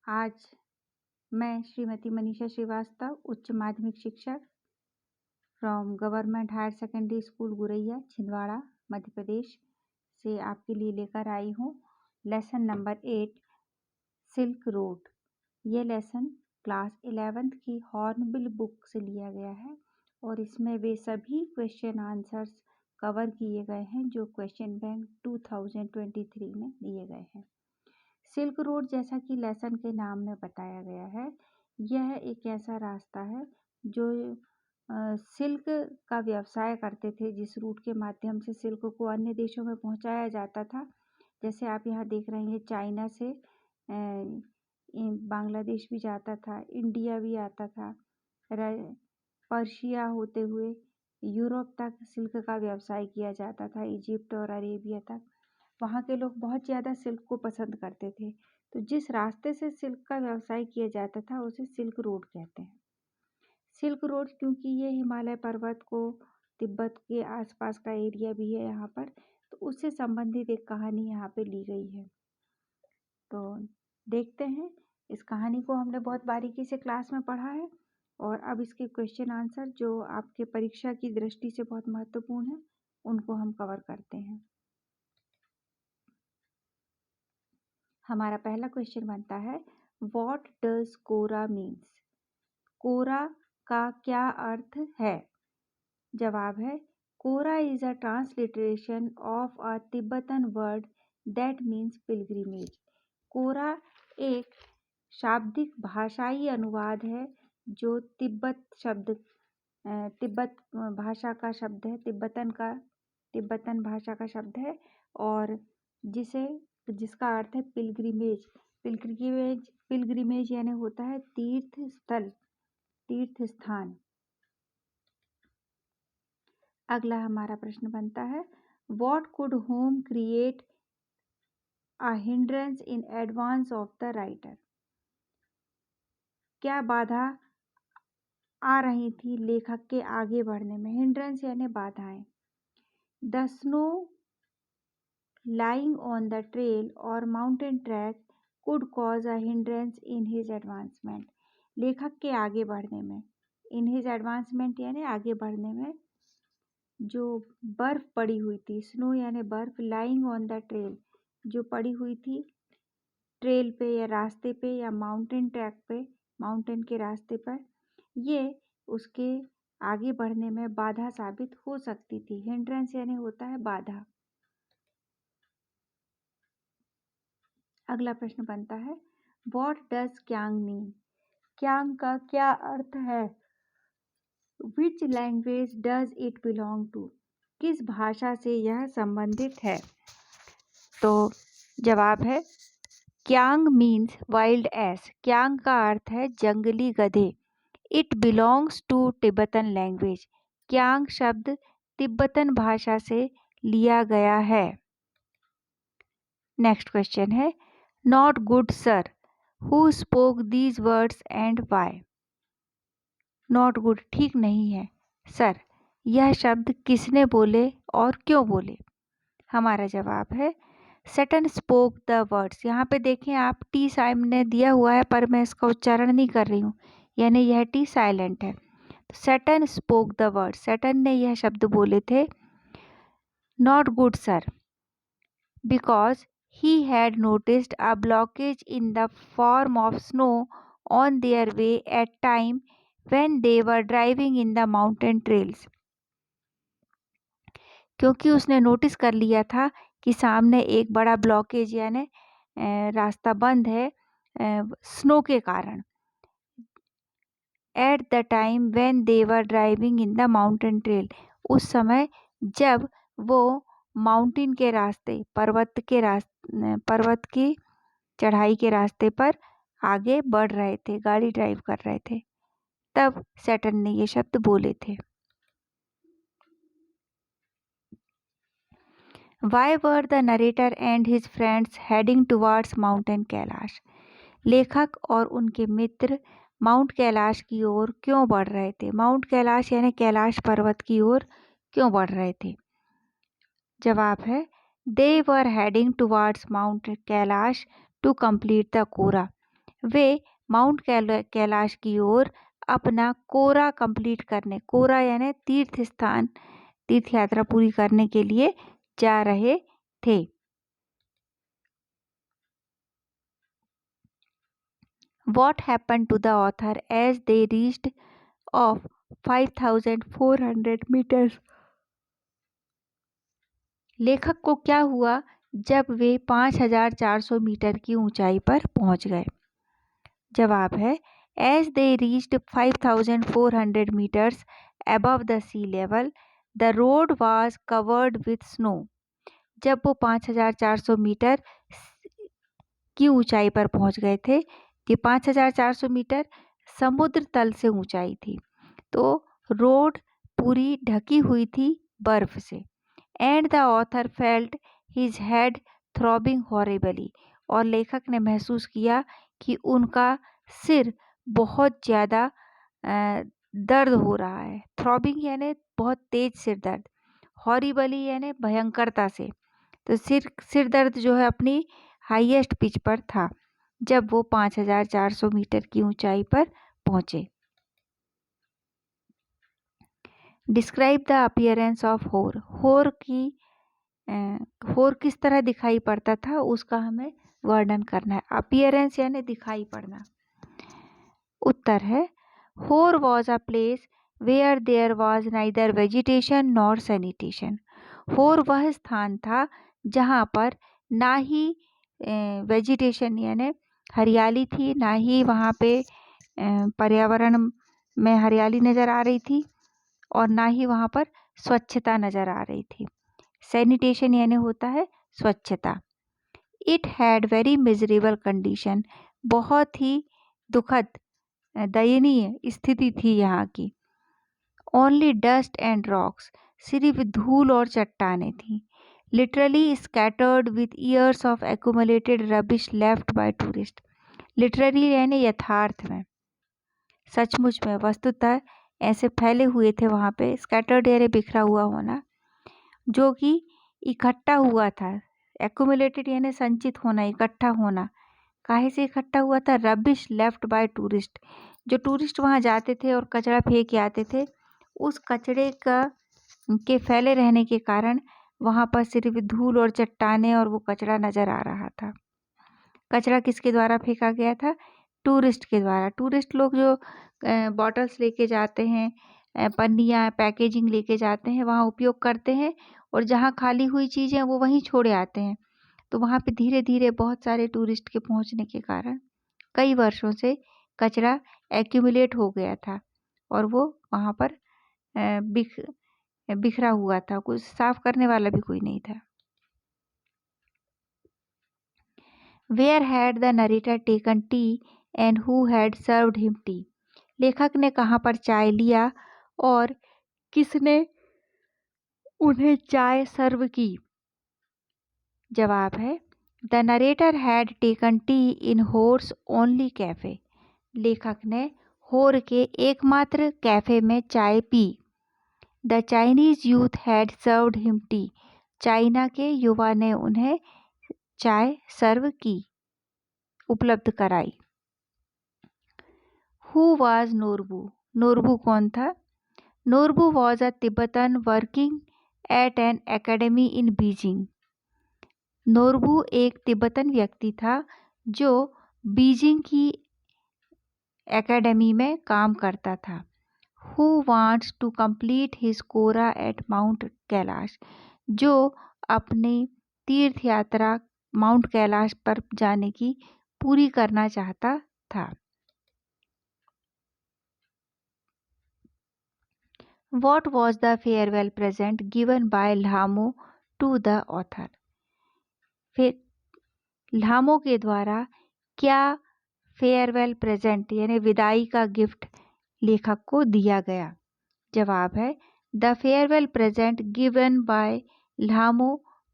आज मैं श्रीमती मनीषा श्रीवास्तव, उच्च माध्यमिक शिक्षक from government higher secondary school Guraiya, Chhindwara, Madhya Pradesh से आपके लिए लेकर आई हूँ लेसन नंबर 8 सिल्क रोड। ये लेसन क्लास 11th की हॉर्नबिल बुक से लिया गया है और इसमें वे सभी क्वेश्चन आंसर्स कवर किए गए हैं जो क्वेश्चन बैंक 2023 में दिए गए हैं। सिल्क रोड, जैसा कि लेसन के नाम में बताया गया है, यह एक ऐसा रास्ता है जो सिल्क का व्यवसाय करते थे, जिस रूट के माध्यम से सिल्क को अन्य देशों में पहुंचाया जाता था। जैसे आप यहाँ देख रहे हैं, चाइना से बांग्लादेश भी जाता था, इंडिया भी आता था, पर्शिया होते हुए यूरोप तक सिल्क का व्यवसाय किया जाता था, इजिप्ट और अरेबिया तक। वहाँ के लोग बहुत ज़्यादा सिल्क को पसंद करते थे, तो जिस रास्ते से सिल्क का व्यवसाय किया जाता था उसे सिल्क रोड कहते हैं। सिल्क रोड क्योंकि ये हिमालय पर्वत को, तिब्बत के आसपास का एरिया भी है यहाँ पर, तो उससे संबंधित एक कहानी यहाँ पे ली गई है। तो देखते हैं, इस कहानी को हमने बहुत बारीकी से क्लास में पढ़ा है और अब इसके क्वेश्चन आंसर जो आपके परीक्षा की दृष्टि से बहुत महत्वपूर्ण है, उनको हम कवर करते हैं। हमारा पहला क्वेश्चन बनता है, व्हाट डज कोरा मीन्स? कोरा का क्या अर्थ है? जवाब है, kora is a transliteration of a Tibetan word that means pilgrimage. कोरा एक शाब्दिक भाषाई अनुवाद है जो तिब्बत भाषा का शब्द है, तिब्बतन भाषा का शब्द है और जिसका अर्थ है पिलग्रिमेज। पिलग्रिमेज यानी होता है तीर्थ स्थल, तीर्थ स्थान। अगला हमारा प्रश्न बनता है, what could home create a hindrance in advance of the writer? क्या बाधा आ रही थी लेखक के आगे बढ़ने में? हिंड्रेंस यानी बाधाएं। The snow lying on the trail or mountain track could cause a hindrance in his advancement. लेखक के आगे बढ़ने में, in his advancement यानी आगे बढ़ने में, जो बर्फ पड़ी हुई थी, स्नो यानी बर्फ, lying on the trail जो पड़ी हुई थी ट्रेल पे या रास्ते पे या माउंटेन ट्रैक पे, माउंटेन के रास्ते पर, ये उसके आगे बढ़ने में बाधा साबित हो सकती थी। हिंड्रेंस यानी होता है बाधा। अगला प्रश्न बनता है, what does kiang mean? Kiang का क्या अर्थ है? Which language does it belong to? किस भाषा से यह संबंधित है? तो जवाब है, kiang means wild ass. Kiang का अर्थ है जंगली गधे। It belongs to Tibetan language. Kiang शब्द तिब्बतन भाषा से लिया गया है। नेक्स्ट क्वेश्चन है, not good sir, who spoke these words and why? Not good ठीक नहीं है, सर यह शब्द किसने बोले और क्यों बोले? हमारा जवाब है, सटन स्पोक द वर्ड्स। यहाँ पे देखें आप, टी सामने दिया हुआ है पर मैं इसका उच्चारण नहीं कर रही हूँ, यानी यह टी साइलेंट है। Sutton spoke the words, Sutton ने यह शब्द बोले थे, not good sir, because he had noticed a blockage in the form of snow on their way at time when they were driving in the mountain trails. क्योंकि उसने notice कर लिया था कि सामने एक बड़ा ब्लॉकेज यानी रास्ता बंद है स्नो के कारण। At the time when they were driving in the mountain trail, उस समय जब वो माउंटेन के रास्ते, पर्वत की चढ़ाई के रास्ते पर आगे बढ़ रहे थे, गाड़ी ड्राइव कर रहे थे, तब सैटर्न ने ये शब्द बोले थे। Why were the narrator and his friends heading towards Mountain Kailash? लेखक और उनके मित्र माउंट कैलाश की ओर क्यों बढ़ रहे थे? माउंट कैलाश यानी कैलाश पर्वत की ओर क्यों बढ़ रहे थे? जवाब है, they were heading towards Mount Kailash to complete the kora. वे माउंट कैलाश की ओर अपना कोरा कंप्लीट करने, कोरा यानी तीर्थ यात्रा पूरी करने के लिए जा रहे थे। What happened to the author as they reached of 5,400 meters? लेखक को क्या हुआ जब वे 5,400 मीटर की ऊंचाई पर पहुंच गए? जवाब है as they reached 5,400 meters above the sea level, the road was covered with snow. जब वो 5,400 मीटर की ऊंचाई पर पहुंच गए थे, कि 5,400 मीटर समुद्र तल से ऊंचाई थी, तो रोड पूरी ढकी हुई थी बर्फ से। And the author felt his head throbbing horribly, और लेखक ने महसूस किया कि उनका सिर बहुत ज़्यादा दर्द हो रहा है। थ्रॉबिंग यानी बहुत तेज सिर दर्द, हॉरिबली यानी भयंकरता से। तो सिर दर्द जो है अपनी हाईएस्ट पिच पर था जब वो 5,400 मीटर की ऊंचाई पर पहुंचे। डिस्क्राइब द अपीयरेंस ऑफ होर। होर किस तरह दिखाई पड़ता था उसका हमें वर्णन करना है। अपीयरेंस यानी दिखाई पड़ना। उत्तर है Hor was a place where there was neither vegetation nor sanitation. Hor वह स्थान था जहाँ पर ना ही वेजिटेशन यानी हरियाली थी, ना ही वहाँ पे पर्यावरण में हरियाली नज़र आ रही थी, और ना ही वहाँ पर स्वच्छता नज़र आ रही थी। सैनिटेशन यानी होता है स्वच्छता। It had very miserable condition, बहुत ही दुखद दयनीय स्थिति थी यहाँ की। ओनली डस्ट एंड रॉक्स, सिर्फ धूल और चट्टानें थीं। Literally scattered with years of accumulated rubbish left by tourist. Literally यानी यथार्थ में, सचमुच में, वस्तुतः ऐसे फैले हुए थे वहाँ पे। स्कैटर्ड यानी बिखरा हुआ होना, जो कि इकट्ठा हुआ था। एक्यूमुलेटेड यानी संचित होना, इकट्ठा होना। काहे से इकट्ठा हुआ था? रबिश लेफ्ट बाय टूरिस्ट, जो टूरिस्ट वहाँ जाते थे और कचरा फेंक के आते थे, उस कचरे के फैले रहने के कारण वहाँ पर सिर्फ धूल और चट्टानें और वो कचरा नज़र आ रहा था। कचरा किसके द्वारा फेंका गया था? टूरिस्ट के द्वारा। टूरिस्ट लोग जो बॉटल्स लेके जाते हैं, पन्नियाँ, पैकेजिंग लेके जाते हैं, वहाँ उपयोग करते हैं, और जहाँ खाली हुई चीज़ें वो वहीं छोड़े आते हैं। तो वहाँ पे धीरे धीरे बहुत सारे टूरिस्ट के पहुँचने के कारण कई वर्षों से कचरा एक्यूमुलेट हो गया था, और वो वहाँ पर बिखरा हुआ था, कुछ साफ करने वाला भी कोई नहीं था। Where had the narrator taken tea and who had served him tea? लेखक ने कहाँ पर चाय लिया और किसने उन्हें चाय सर्व की? जवाब है the narrator had taken tea in Hor's only cafe. लेखक ने होर के एकमात्र कैफे में चाय पी। The Chinese youth had served him tea. China के युवा ने उन्हें चाय सर्व की, उपलब्ध कराई। Who was Norbu? नोरबू कौन था? Norbu was a Tibetan working at N academy in Beijing. Norbu एक तिब्बतन व्यक्ति था जो बीजिंग की एकेडमी में काम करता था। Who wants to complete his kora at mount Kailash, जो अपनी तीर्थ यात्रा माउंट कैलाश पर जाने की पूरी करना चाहता था। What was the farewell present given by Lhamo to the author? फिर ल्हामो के द्वारा क्या फेयरवेल प्रेजेंट यानी विदाई का गिफ्ट लेखक को दिया गया? जवाब है the farewell present given by Lhamo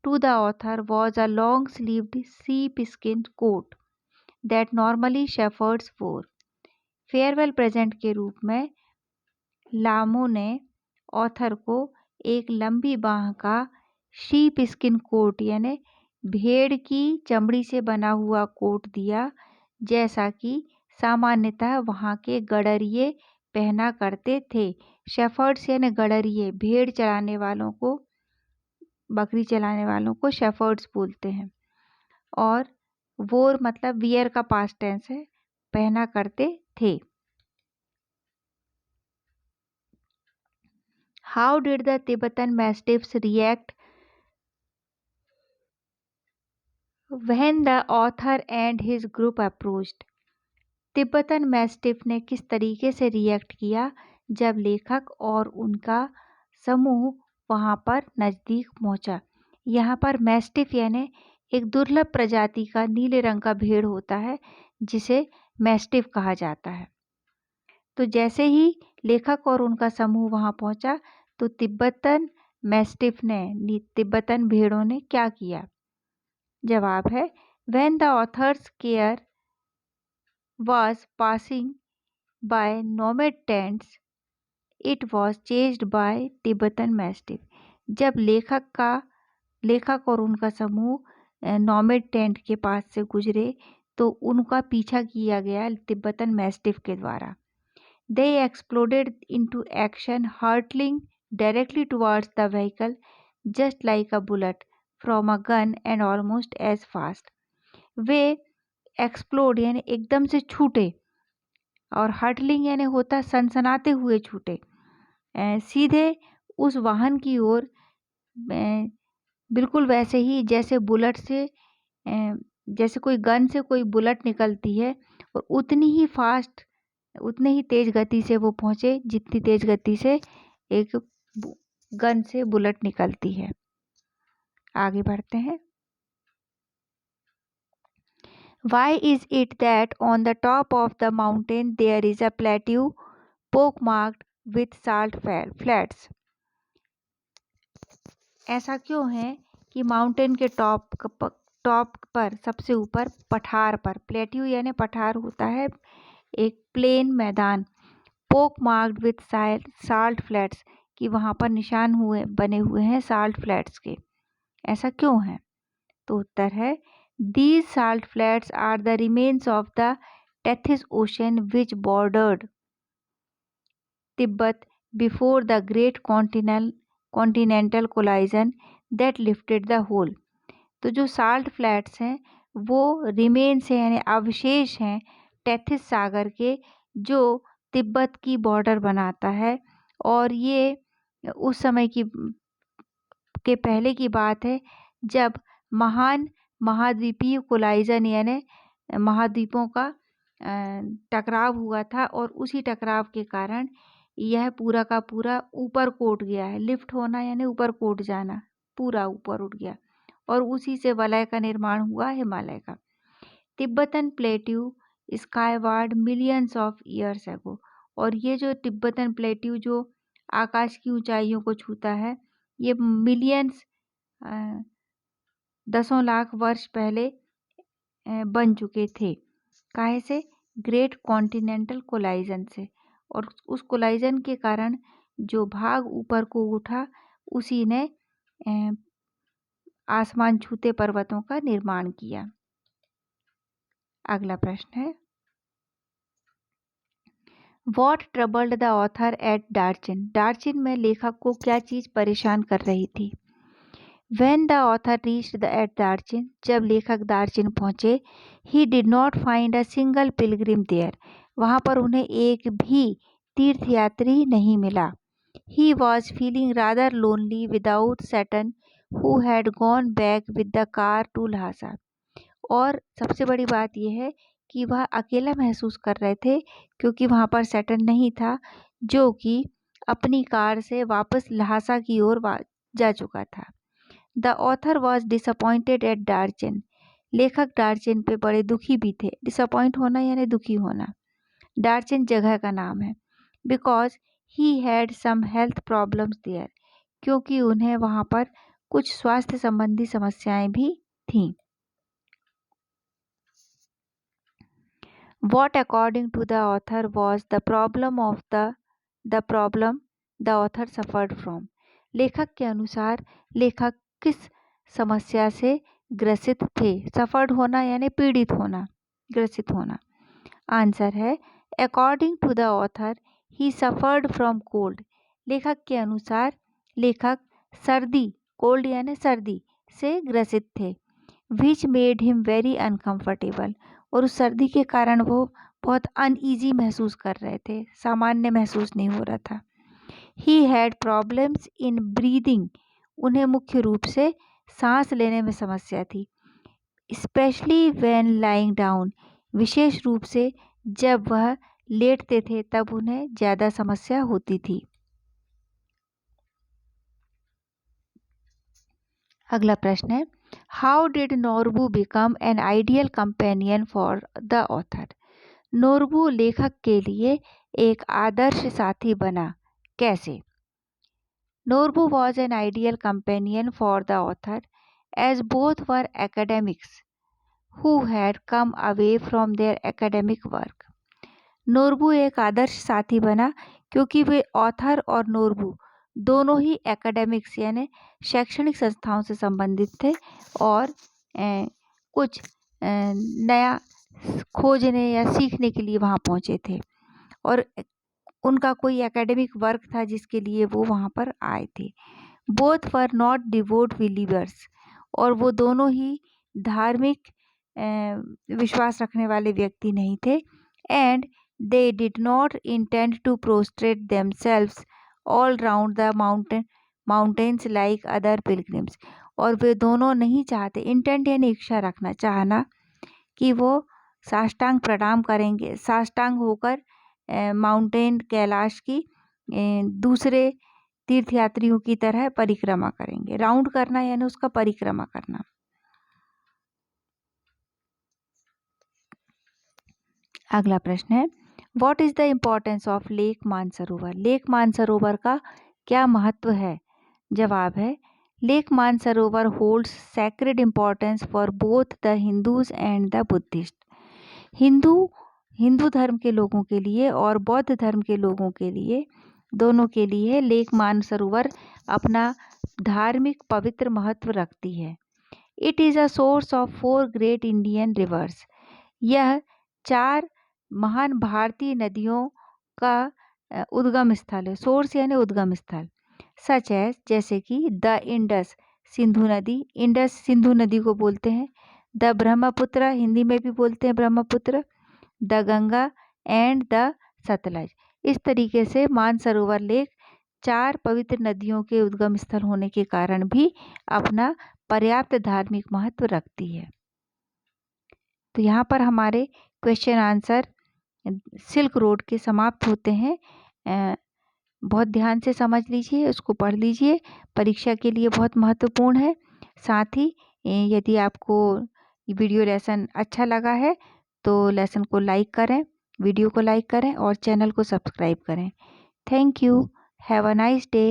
to the author was a long sleeved sheep skin coat that normally shepherds wore. Farewell present के रूप में लामो ने ऑथर को एक लंबी बाह का शीप स्किन कोट यानी भेड़ की चमड़ी से बना हुआ कोट दिया, जैसा कि सामान्यतः वहाँ के गडरिये पहना करते थे। शेफर्ड्स यानी गडरिये, भेड़ चराने वालों को, बकरी चलाने वालों को शेफर्ड्स बोलते हैं। और वोर मतलब वियर का पास्ट टेंस है, पहना करते थे। How did the Tibetan mastiffs react when the author and his group approached? Tibetan mastiff ने किस तरीके से रिएक्ट किया जब लेखक और उनका समूह वहां पर नज़दीक पहुंचा? यहाँ पर मैस्टिफ यानी एक दुर्लभ प्रजाति का नीले रंग का भेड़ होता है जिसे मैस्टिफ कहा जाता है। तो जैसे ही लेखक और उनका समूह वहां पहुंचा तो तिब्बतन मैस्टिफ ने, तिब्बतन भेड़ों ने क्या किया? जवाब है when the author's care was passing by nomad tents, it was chased by Tibetan Mastiff. जब लेखक और उनका समूह नोमैड टेंट के पास से गुजरे तो उनका पीछा किया गया तिब्बतन मैस्टिफ के द्वारा। They exploded into action, hurtling directly towards the vehicle just like a bullet from a gun and almost as fast. Way explode यानी एकदम से छूटे और हर्टलिंग यानी होता सनसनाते हुए छूटे सीधे उस वाहन की ओर, बिल्कुल वैसे ही जैसे बुलेट से, जैसे कोई गन से कोई बुलेट निकलती है, और उतनी ही फास्ट, उतने ही तेज गति से वो पहुंचे जितनी तेज गति से एक गन से बुलेट निकलती है। आगे बढ़ते हैं। Why is it that on the top of the mountain there is a plateau pockmarked with salt flats? ऐसा क्यों है कि माउंटेन के टॉप पर, सबसे ऊपर पठार पर, प्लेट्यू यानी पठार होता है एक प्लेन मैदान, पोक मार्क्ड विथ साल्ट फ्लैट्स, कि वहाँ पर निशान बने हुए हैं साल्ट फ्लैट्स के। ऐसा क्यों है? तो उत्तर है These salt flats are the remains of the Tethys Ocean which bordered Tibet before the great continental collision that lifted the whole. तो जो साल्ट फ्लैट्स हैं वो रिमेन्स हैं यानी अवशेष हैं टेथिस सागर के, जो तिब्बत की बॉर्डर बनाता है। और ये उस समय के पहले की बात है जब महान महाद्वीपीय कोलाइजन यानी महाद्वीपों का टकराव हुआ था, और उसी टकराव के कारण यह पूरा का पूरा ऊपर कोट गया है। लिफ्ट होना यानी ऊपर कोट जाना, पूरा ऊपर उठ गया, और उसी से वलय का निर्माण हुआ हिमालय का। Tibetan plateau skyward millions of years ago, और ये जो तिब्बतन प्लेट्यू जो आकाश की ऊंचाइयों को छूता है, ये मिलियंस, दसों लाख वर्ष पहले बन चुके थे। काहे से? ग्रेट कॉन्टिनेंटल कोलाइजन से, और उस कोलाइजन के कारण जो भाग ऊपर को उठा उसी ने आसमान छूते पर्वतों का निर्माण किया। अगला प्रश्न है What troubled the author at Darchin? डार्चिन में लेखक को क्या चीज परेशान कर रही थी? When the author reached at Darchin, जब लेखक दार्चिन पहुंचे, he did not find a single pilgrim there. वहां पर उन्हें एक भी तीर्थयात्री नहीं मिला। He was feeling rather lonely without Saturn, who had gone back with the car to Lhasa. और सबसे बड़ी बात यह है कि वह अकेला महसूस कर रहे थे क्योंकि वहां पर सैटर्न नहीं था, जो कि अपनी कार से वापस लहासा की ओर जा चुका था। The author was disappointed at Darchen. लेखक डार्चिन पे बड़े दुखी भी थे। डिसअपॉइंट होना यानी दुखी होना। डार्चिन जगह का नाम है। Because he had some health problems there, क्योंकि उन्हें वहाँ पर कुछ स्वास्थ्य संबंधी समस्याएं भी थीं। What according to the author was the problem the author suffered from? लेखक के अनुसार लेखक किस समस्या से ग्रसित थे? सफर्ड होना यानी पीड़ित होना, ग्रसित होना। आंसर है according to the author he suffered from cold. लेखक के अनुसार लेखक सर्दी, कोल्ड यानी सर्दी से ग्रसित थे। Which made him very uncomfortable, और उस सर्दी के कारण वो बहुत अनईजी महसूस कर रहे थे, सामान्य महसूस नहीं हो रहा था। He had problems in breathing, उन्हें मुख्य रूप से सांस लेने में समस्या थी। स्पेशली व्हेन लाइंग डाउन, विशेष रूप से जब वह लेटते थे तब उन्हें ज़्यादा समस्या होती थी। अगला प्रश्न है how did Norbu become an ideal companion for the author. Norbu लेखक के लिए एक आदर्श साथी बना, कैसे? Norbu was an ideal companion for the author as both were academics who had come away from their academic work। नोरबू एक आदर्श साथी बना क्योंकि वे ऑथर और नोरबू दोनों ही एकेडमिक्स यानी शैक्षणिक संस्थाओं से संबंधित थे और कुछ नया खोजने या सीखने के लिए वहाँ पहुँचे थे और उनका कोई एकेडमिक वर्क था जिसके लिए वो वहाँ पर आए थे। Both were not devote believers, और वो दोनों ही धार्मिक विश्वास रखने वाले व्यक्ति नहीं थे। And they did not intend to prostrate themselves all round the mountains like other pilgrims, और वे दोनों नहीं चाहते, इंटेंट यानी इच्छा रखना, चाहना कि वो साष्टांग प्रणाम करेंगे, साष्टांग होकर माउंटेन कैलाश की दूसरे तीर्थयात्रियों की तरह परिक्रमा करेंगे। राउंड करना यानी उसका परिक्रमा करना। अगला प्रश्न है what is the importance of lake Mansarovar. Lake Mansarovar का क्या महत्व है? जवाब है lake Mansarovar holds sacred importance for both the Hindus and the Buddhist. Hindu धर्म के लोगों के लिए और बौद्ध धर्म के लोगों के लिए, दोनों के लिए लेक मानसरोवर अपना धार्मिक पवित्र महत्व रखती है। It is a source of 4 great Indian reverse. यह 4 महान भारतीय नदियों का उद्गम स्थल है। सोर्स यानी उद्गम स्थल। सच है जैसे कि द इंडस, सिंधु नदी, इंडस सिंधु नदी को बोलते हैं। द ब्रह्मपुत्र, हिंदी में भी बोलते हैं Brahmaputra. The Ganga and the Sutlej. इस तरीके से मानसरोवर लेक 4 पवित्र नदियों के उद्गम स्थल होने के कारण भी अपना पर्याप्त धार्मिक महत्व रखती है। तो यहाँ पर हमारे क्वेश्चन आंसर सिल्क रोड के समाप्त होते हैं। बहुत ध्यान से समझ लीजिए, उसको पढ़ लीजिए, परीक्षा के लिए बहुत महत्वपूर्ण है। साथ ही यदि आपको वीडियो लेसन अच्छा लगा है तो लेसन को लाइक करें, वीडियो को लाइक करें और चैनल को सब्सक्राइब करें। Thank you. Have a nice day.